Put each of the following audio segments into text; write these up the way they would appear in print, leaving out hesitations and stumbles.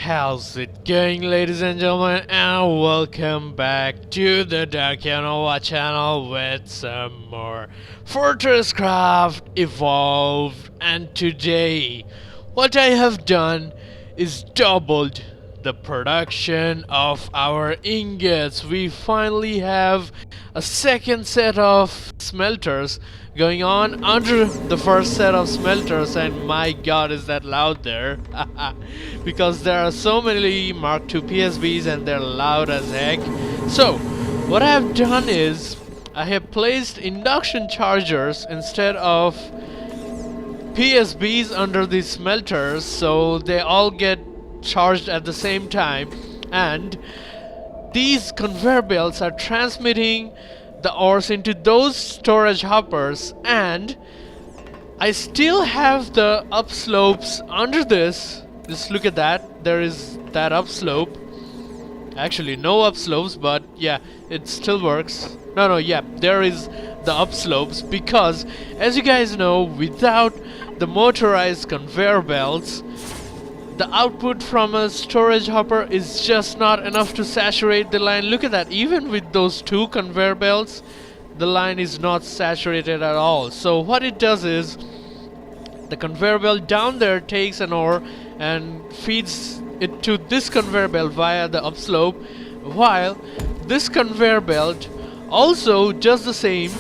How's it going, ladies and gentlemen, and welcome back to the Dark Nova channel with some more FORTRESSCRAFT Evolved. And today, what I have done is doubled the production of our ingots. We finally have a second set of smelters going on under the first set of smelters, and my god, is that loud there. Because there are so many Mark II PSBs and they're loud as heck. So what I have done is I have placed induction chargers instead of PSBs under these smelters, so they all get charged at the same time, and these conveyor belts are transmitting the ores into those storage hoppers. And I still have the upslopes under this. Just look at that, there is that upslope. Actually no upslopes, but yeah, it still works. Yeah, there is the upslopes, because as you guys know, without the motorized conveyor belts, the output from a storage hopper is just not enough to saturate the line. Look at that, even with those two conveyor belts, the line is not saturated at all. So what it does is, the conveyor belt down there takes an ore and feeds it to this conveyor belt via the upslope, while this conveyor belt also does the same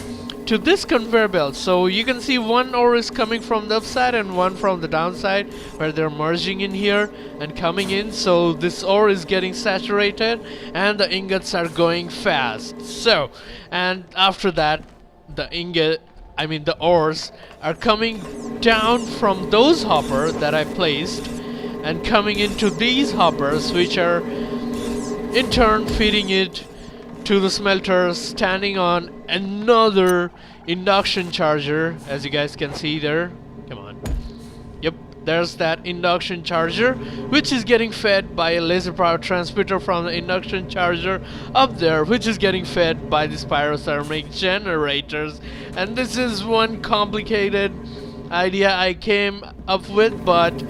to this conveyor belt. So you can see one ore is coming from the upside and one from the downside, where they're merging in here and coming in. So this ore is getting saturated and the ingots are going fast. So, and after that, the ores are coming down from those hoppers that I placed and coming into these hoppers, which are in turn feeding it to the smelter, standing on another induction charger, as you guys can see there. Come on. Yep, there's that induction charger, which is getting fed by a laser power transmitter from the induction charger up there, which is getting fed by the pyrothermic generators. And this is one complicated idea I came up with, but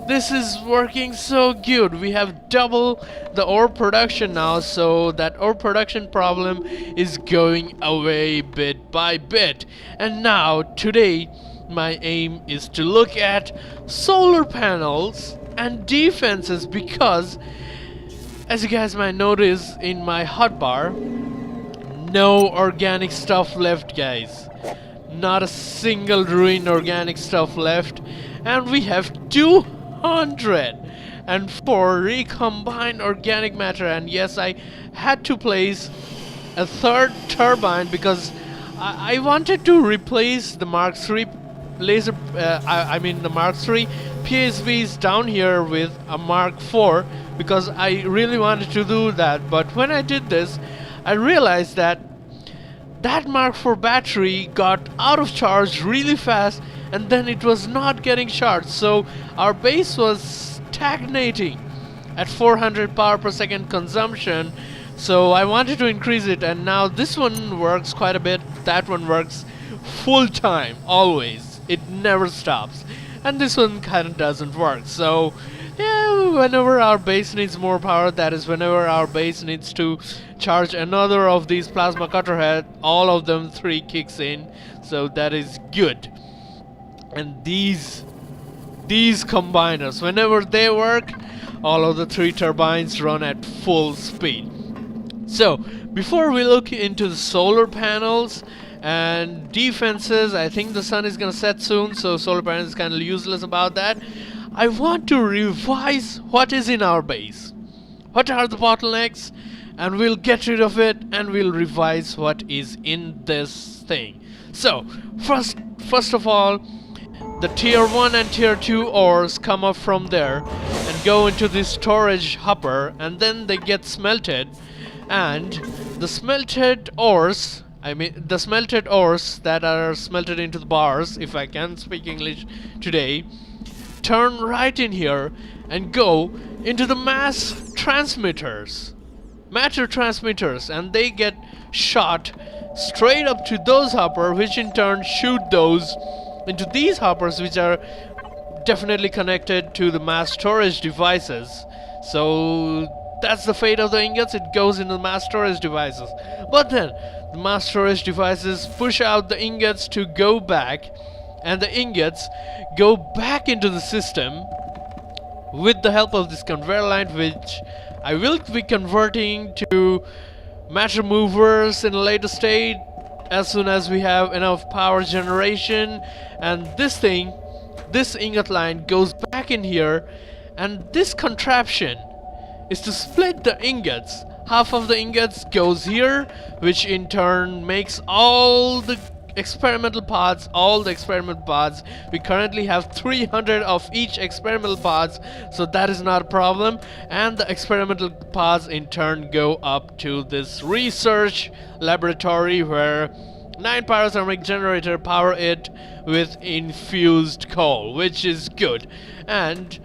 this is working so good. We have double the ore production now, so that ore production problem is going away bit by bit. And now today my aim is to look at solar panels and defenses, because as you guys might notice in my hotbar, no organic stuff left, guys. Not a single ruined organic stuff left, and we have 204 recombined organic matter. And yes, I had to place a third turbine because I wanted to replace the Mark III laser, the Mark III PSBs down here with a Mark IV, because I really wanted to do that. But when I did this, I realized that Mark IV battery got out of charge really fast, and then it was not getting charged, so our base was stagnating at 400 power per second consumption. So I wanted to increase it, and now this one works quite a bit. That one works full time, always, it never stops, and this one kind of doesn't work. So yeah, whenever our base needs more power, that is whenever our base needs to charge another of these plasma cutter head, all of them three kicks in, so that is good. And these combiners, whenever they work, all of the three turbines run at full speed. So before we look into the solar panels and defenses, I think the sun is gonna set soon, so solar panels is kind of useless about that. I want to revise what is in our base. What are the bottlenecks? And we'll get rid of it, and we'll revise what is in this thing. So first of all, the tier 1 and tier 2 ores come up from there and go into this storage hopper, and then they get smelted. And the smelted ores, that are smelted into the bars, if I can speak English today, turn right in here and go into the matter transmitters, and they get shot straight up to those hoppers, which in turn shoot those into these hoppers, which are definitely connected to the mass storage devices. So that's the fate of the ingots, it goes into the mass storage devices. But then the mass storage devices push out the ingots to go back, and the ingots go back into the system with the help of this conveyor line, which I will be converting to matter movers in a later state as soon as we have enough power generation. And this ingot line goes back in here, and this contraption is to split the ingots. Half of the ingots goes here, which in turn makes all the experimental pods. We currently have 300 of each experimental pods, so that is not a problem. And the experimental pods in turn go up to this research laboratory where 9 pyrothermic generator power it with infused coal, which is good. And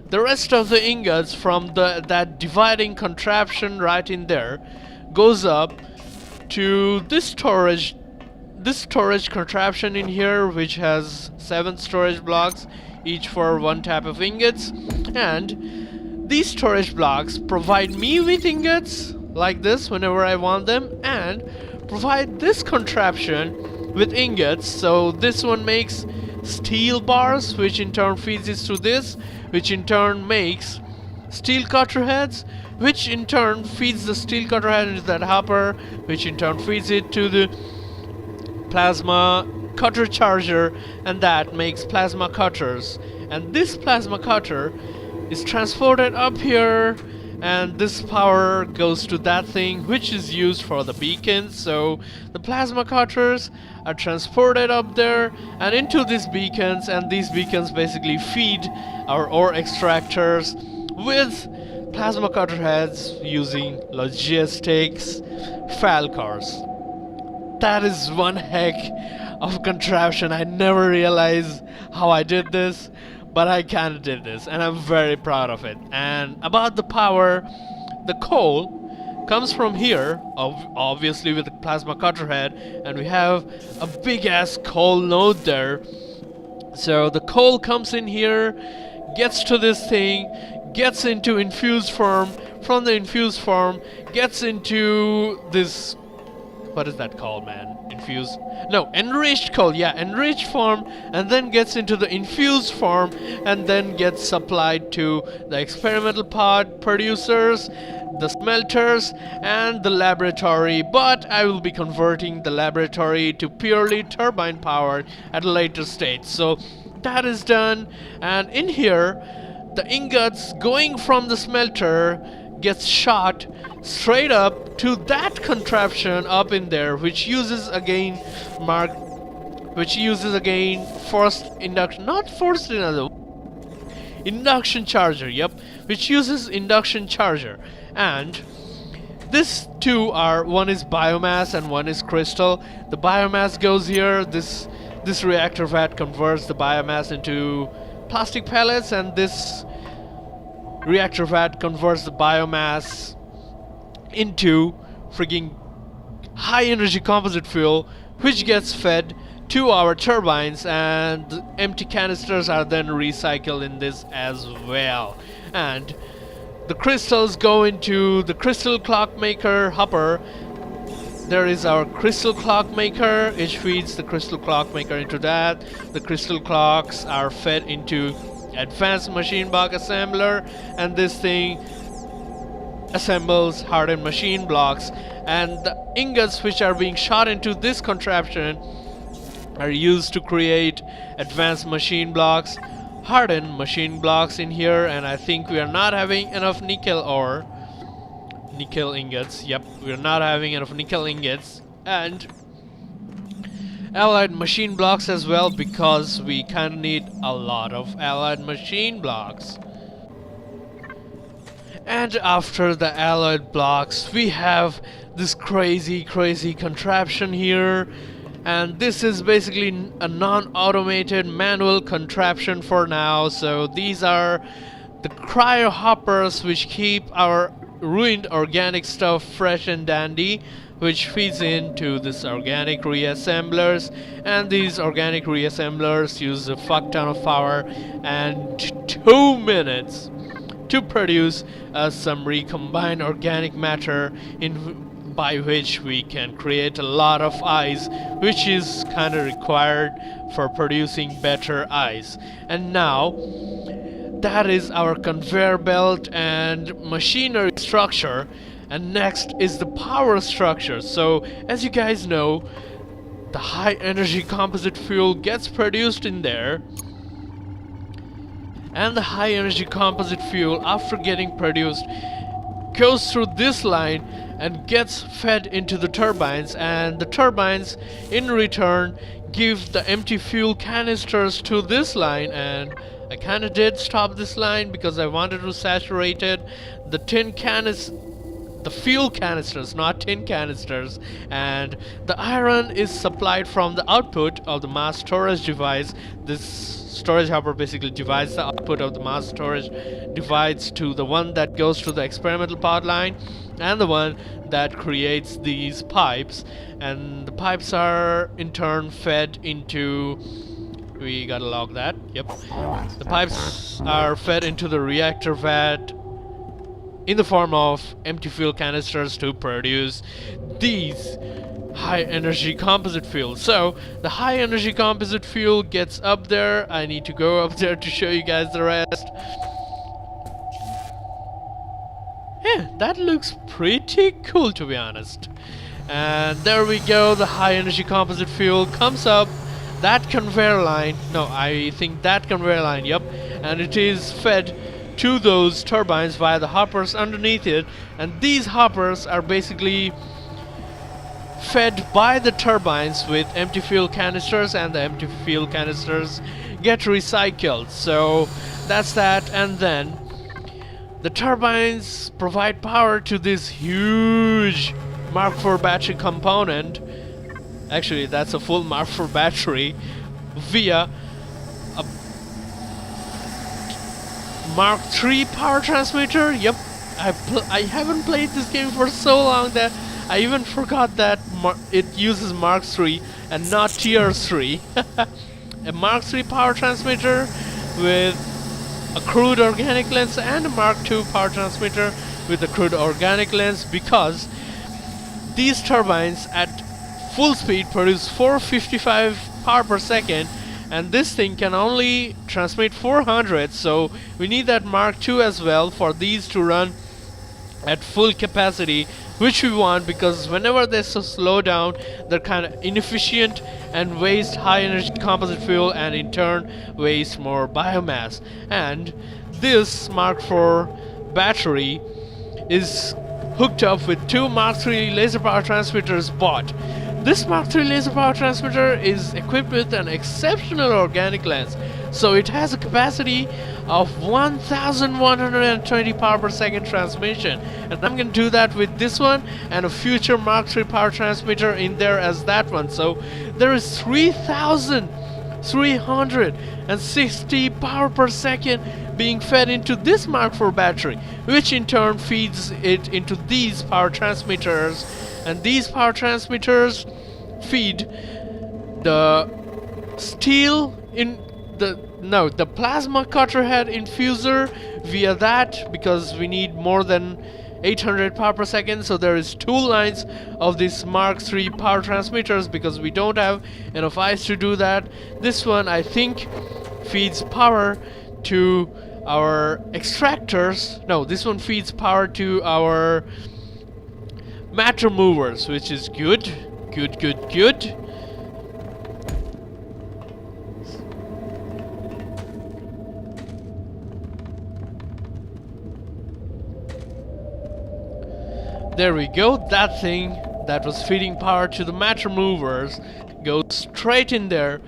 the rest of the ingots from that dividing contraption right in there goes up to this storage contraption in here, which has 7 storage blocks, each for 1 type of ingots. And these storage blocks provide me with ingots like this whenever I want them, and provide this contraption with ingots. So this one makes steel bars, which in turn feeds it to this, which in turn makes steel cutter heads, which in turn feeds the steel cutter head into that hopper, which in turn feeds it to the plasma cutter charger, and that makes plasma cutters. And this plasma cutter is transported up here, and this power goes to that thing which is used for the beacons. So the plasma cutters are transported up there and into these beacons, and these beacons basically feed our ore extractors with plasma cutter heads using logistics Falcars. That is one heck of contraption. I never realized how I did this, but I kinda did this, and I'm very proud of it. And about the power, the coal comes from here, obviously with the plasma cutter head, and we have a big ass coal node there. So the coal comes in here, gets to this thing, gets into infused form, from the infused form gets into this, what is that called, man? Infused? No, enriched coal, yeah, enriched form, and then gets into the infused form, and then gets supplied to the experimental pod producers, the smelters, and the laboratory. But I will be converting the laboratory to purely turbine powered at a later stage. So that is done, and in here, the ingots going from the smelter gets shot straight up to that contraption up in there, which uses again forced induction, not forced another induction charger, yep, which uses induction charger. And this two are, one is biomass and one is crystal. The biomass goes here, this reactor vat converts the biomass into plastic pellets, and this reactor vat converts the biomass into frigging high energy composite fuel, which gets fed to our turbines, and the empty canisters are then recycled in this as well. And the crystals go into the crystal clock maker hopper. There is our crystal clock maker, which feeds the crystal clock maker into that. The crystal clocks are fed into advanced machine block assembler, and this thing assembles hardened machine blocks. And the ingots which are being shot into this contraption are used to create advanced machine blocks, hardened machine blocks in here. And I think we are not having enough nickel ingots. Yep, we're not having enough nickel ingots, and allied machine blocks as well, because we kind of need a lot of allied machine blocks. And after the alloyed blocks, we have this crazy contraption here, and this is basically a non-automated manual contraption for now. So these are the cryo hoppers, which keep our ruined organic stuff fresh and dandy, which feeds into this organic reassemblers, and these organic reassemblers use a fuck ton of power and 2 minutes to produce some recombined organic matter by which we can create a lot of ice, which is kind of required for producing better ice. And now that is our conveyor belt and machinery structure, and next is the power structure. So as you guys know, the high energy composite fuel gets produced in there, and the high energy composite fuel, after getting produced, goes through this line and gets fed into the turbines, and the turbines in return give the empty fuel canisters to this line. And I kinda did stop this line because I wanted to saturate it. The fuel canisters, not tin canisters, and the iron is supplied from the output of the mass storage device. This storage hopper basically divides the output of the mass storage device to the one that goes to the experimental pod line and the one that creates these pipes, and the pipes are in turn fed into, we gotta log that, yep, the pipes are fed into the reactor vat in the form of empty fuel canisters to produce these high energy composite fuel. So the high energy composite fuel gets up there. I need to go up there to show you guys the rest. Yeah, that looks pretty cool, to be honest. And there we go, the high energy composite fuel comes up that conveyor line, yep, and it is fed to those turbines via the hoppers underneath it, and these hoppers are basically fed by the turbines with empty fuel canisters, and the empty fuel canisters get recycled. So that's that. And then the turbines provide power to this huge Mark IV battery component. Actually, that's a full Mark IV battery via a Mark III power transmitter. Yep, I haven't played this game for so long that I even forgot that it uses Mark III and not Tier 3. A Mark III power transmitter with a crude organic lens, and a Mark II power transmitter with a crude organic lens, because these turbines at full speed produce 455 power per second, and this thing can only transmit 400, so we need that Mark II as well for these to run at full capacity, which we want, because whenever they slow down, they're kind of inefficient and waste high energy composite fuel, and in turn waste more biomass. And this Mark IV battery is hooked up with two Mark III laser power transmitters bought. This Mark III laser power transmitter is equipped with an exceptional organic lens, so it has a capacity of 1120 power per second transmission, and I'm gonna do that with this one and a future Mark III power transmitter in there as that one. So there is 3360 power per second being fed into this Mark IV battery, which in turn feeds it into these power transmitters, and these power transmitters feed the steel in the plasma cutter head infuser via that, because we need more than 800 power per second. So there is two lines of these Mark III power transmitters because we don't have enough ice to do that. This one, I think, feeds power to our extractors. No, this one feeds power to our matter movers, which is good. There we go. That thing that was feeding power to the matter movers goes straight in there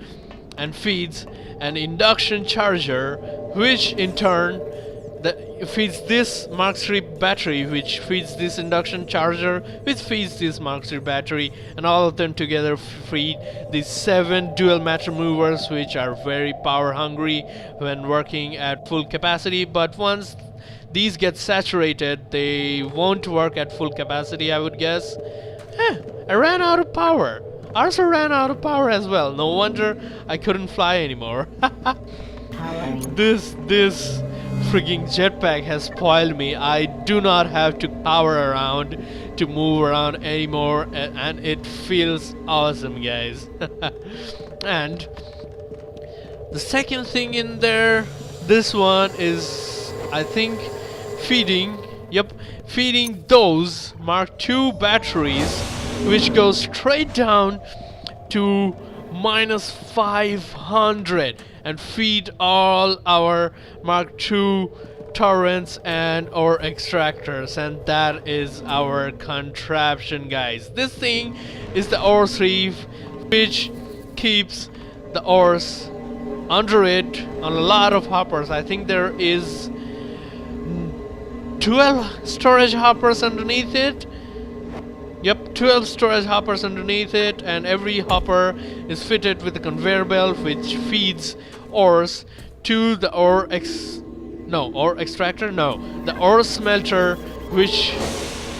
and feeds an induction charger, which in turn feeds this Mark III battery, which feeds this induction charger, which feeds this Mark III battery, and all of them together feed these 7 dual matter movers, which are very power hungry when working at full capacity. But once these get saturated, they won't work at full capacity, I would guess. I ran out of power. Also ran out of power as well. No wonder I couldn't fly anymore. This freaking jetpack has spoiled me. I do not have to power around to move around anymore, and it feels awesome, guys. And the second thing in there, this one is, I think, feeding those Mark II batteries, which go straight down to -500 and feed all our Mark II turrets and or extractors, and that is our contraption, guys. This thing is the ore sleeve, which keeps the ores under it on a lot of hoppers. I think there is 12 storage hoppers underneath it. Yep, 12 storage hoppers underneath it, and every hopper is fitted with a conveyor belt which feeds ores to the ore smelter, which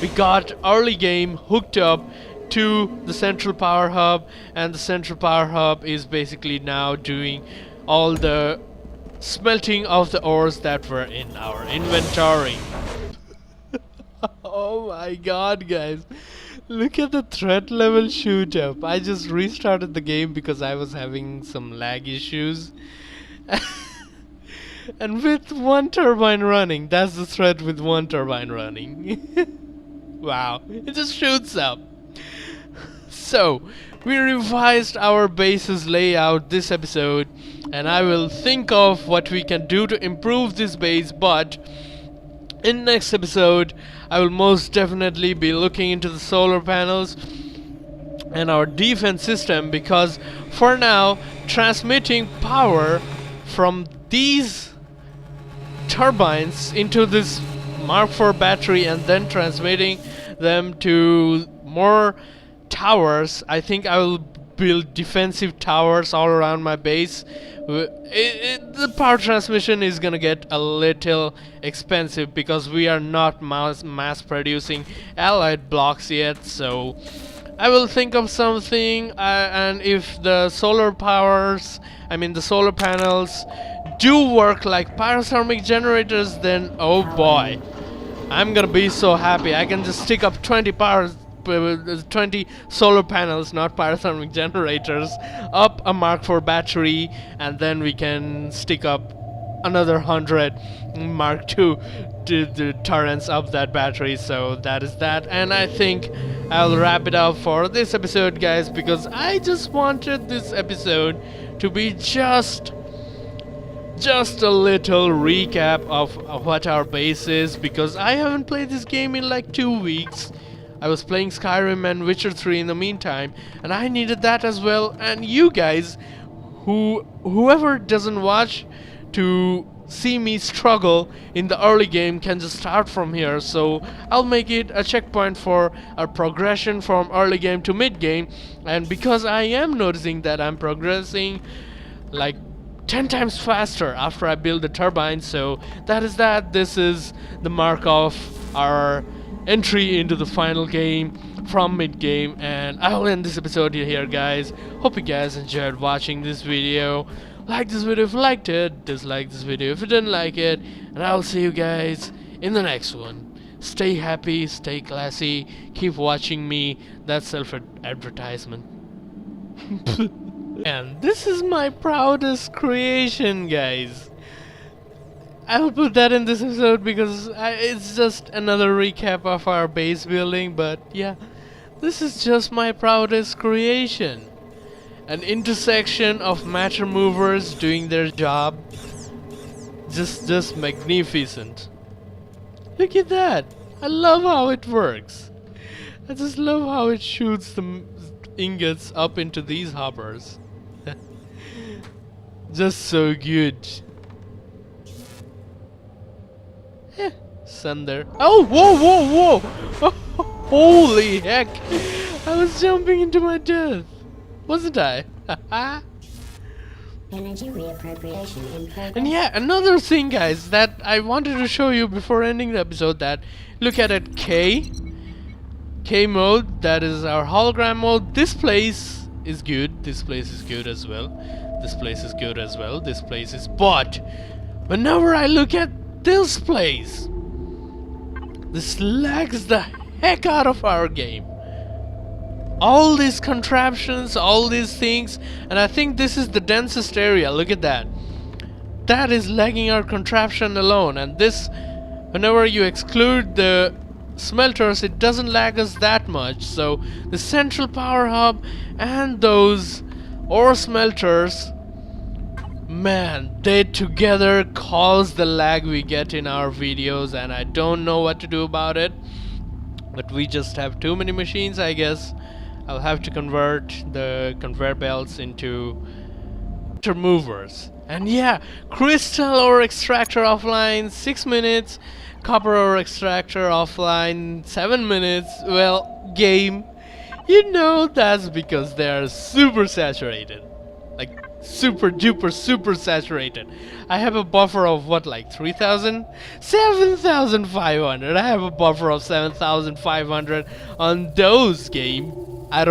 we got early game hooked up to the central power hub, and the central power hub is basically now doing all the smelting of the ores that were in our inventory. Oh my god, guys. Look at the threat level shoot up. I just restarted the game because I was having some lag issues. And with one turbine running, that's the threat with one turbine running. Wow, it just shoots up. So, we revised our base's layout this episode, and I will think of what we can do to improve this base, but in next episode, I will most definitely be looking into the solar panels and our defense system, because for now, transmitting power from these turbines into this Mark IV battery and then transmitting them to more towers, I think I will build defensive towers all around my base. The power transmission is gonna get a little expensive because we are not mass producing allied blocks yet, so I will think of something, and if the solar panels do work like pyrothermic generators, then oh boy, I'm gonna be so happy. I can just stick up 20 solar panels, not pyrothermic generators, up a Mark IV battery, and then we can stick up another 100 Mark II to the turrets up that battery. So that is that, and I think I'll wrap it up for this episode, guys, because I just wanted this episode to be just a little recap of what our base is, because I haven't played this game in like 2 weeks. I was playing Skyrim and Witcher 3 in the meantime, and I needed that as well. And you guys, whoever doesn't watch to see me struggle in the early game, can just start from here. So I'll make it a checkpoint for our progression from early game to mid game. And because I am noticing that I'm progressing like 10 times faster after I build the turbine, so that is that. This is the mark of our entry into the final game from mid game, and I'll end this episode here, guys. Hope you guys enjoyed watching this video. Like this video if you liked it, dislike this video if you didn't like it, and I'll see you guys in the next one. Stay happy, stay classy, keep watching me. That's self-advertisement. And this is my proudest creation, guys. I'll put that in this episode because it's just another recap of our base building, but yeah, this is just my proudest creation. An intersection of matter movers doing their job. Just magnificent. Look at that. I love how it works. I just love how it shoots the ingots up into these hoppers. Just so good. Sun there. Oh, whoa! Oh, holy heck! I was jumping into my death, wasn't I? Energy reappropriation in progress. And yeah, another thing, guys, that I wanted to show you before ending the episode. That look at it, K. K mode, that is our hologram mode. This place is good. This place is good as well. This place is good as well. This place is. But whenever I look at this place, this lags the heck out of our game. All these contraptions, all these things, and I think this is the densest area. Look at that. That is lagging our contraption alone, and this, whenever you exclude the smelters, it doesn't lag us that much. So the central power hub and those ore smelters, man, they together cause the lag we get in our videos, and I don't know what to do about it. But we just have too many machines, I guess. I'll have to convert the conveyor belts into movers. And yeah, crystal ore extractor offline 6 minutes, copper ore extractor offline 7 minutes. Well, game, you know that's because they are super saturated. Like super duper super saturated. I have a buffer of what, like 3,000? 7,500. I have a buffer of 7,500 on those game. I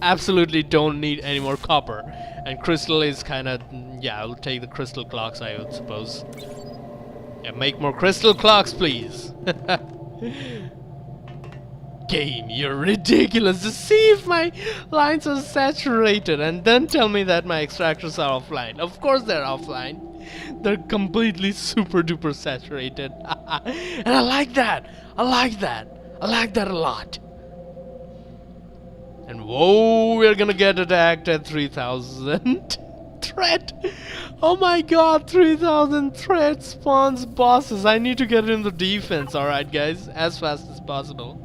absolutely don't need any more copper. And crystal is kinda, yeah, I'll take the crystal clocks, I would suppose. Yeah, make more crystal clocks, please. Game, you're ridiculous. To see if my lines are saturated and then tell me that my extractors are offline. Of course they're offline. They're completely super duper saturated. And I like that. I like that. I like that a lot. And whoa, we're gonna get attacked at 3,000 threat. Oh my god, 3,000 threat spawns bosses. I need to get in the defense, alright guys, as fast as possible.